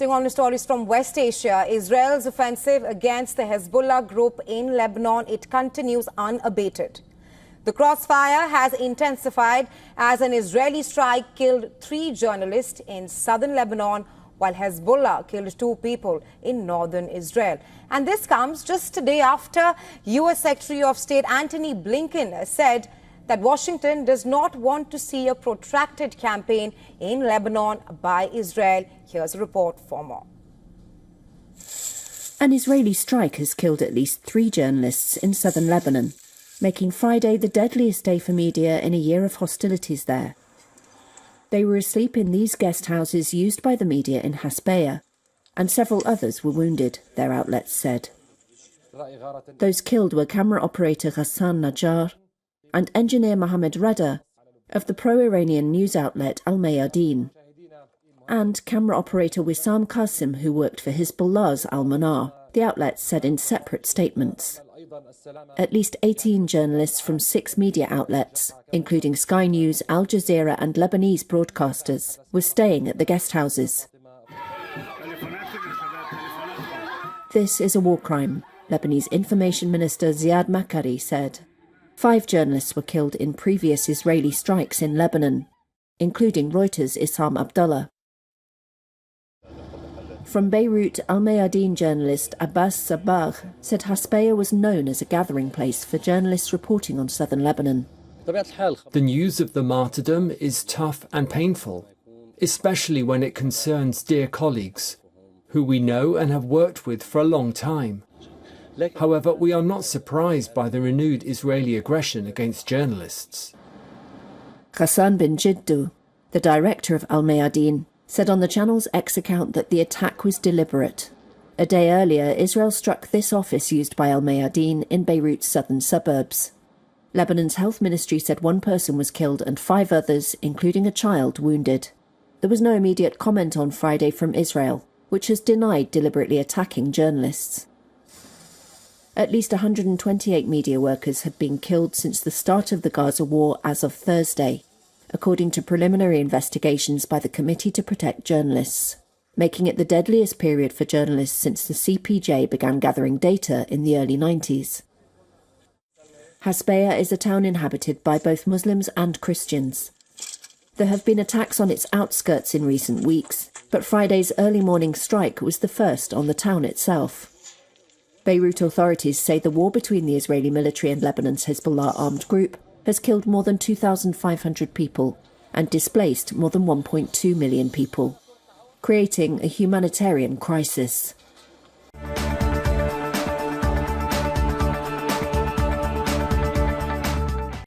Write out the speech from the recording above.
Staying on with stories from West Asia, Israel's offensive against the Hezbollah group in Lebanon, it continues unabated. The crossfire has intensified as an Israeli strike killed 3 journalists in southern Lebanon, while Hezbollah killed 2 people in northern Israel. And this comes just a day after U.S. Secretary of State Antony Blinken said that Washington does not want to see a protracted campaign in Lebanon by Israel. Here's a report for more. An Israeli strike has killed at least 3 journalists in southern Lebanon, making Friday the deadliest day for media in a year of hostilities there. They were asleep in these guest houses used by the media in Hasbaya, and several others were wounded, their outlets said. Those killed were camera operator Ghassan Najjar and engineer Mohammed Rada of the pro-Iranian news outlet Al-Mayadeen, and camera operator Wissam Qasim, who worked for Hezbollah's Al-Manar, the outlet said in separate statements. At least 18 journalists from 6 media outlets, including Sky News, Al Jazeera and Lebanese broadcasters, were staying at the guest houses. This is a war crime, Lebanese Information Minister Ziad Makari said. 5 journalists were killed in previous Israeli strikes in Lebanon, including Reuters' Issam Abdullah. From Beirut, Al-Mayadeen journalist Abbas Sabagh said Hasbaya was known as a gathering place for journalists reporting on southern Lebanon. The news of the martyrdom is tough and painful, especially when it concerns dear colleagues, who we know and have worked with for a long time. However, we are not surprised by the renewed Israeli aggression against journalists. Ghassan bin Jiddu, the director of Al-Mayadeen, said on the channel's X account that the attack was deliberate. A day earlier, Israel struck this office used by Al-Mayadeen in Beirut's southern suburbs. Lebanon's health ministry said 1 person was killed and 5 others, including a child, wounded. There was no immediate comment on Friday from Israel, which has denied deliberately attacking journalists. At least 128 media workers had been killed since the start of the Gaza war as of Thursday, according to preliminary investigations by the Committee to Protect Journalists, making it the deadliest period for journalists since the CPJ began gathering data in the early 90s. Hasbaya is a town inhabited by both Muslims and Christians. There have been attacks on its outskirts in recent weeks, but Friday's early morning strike was the first on the town itself. Beirut authorities say the war between the Israeli military and Lebanon's Hezbollah armed group has killed more than 2,500 people and displaced more than 1.2 million people, creating a humanitarian crisis.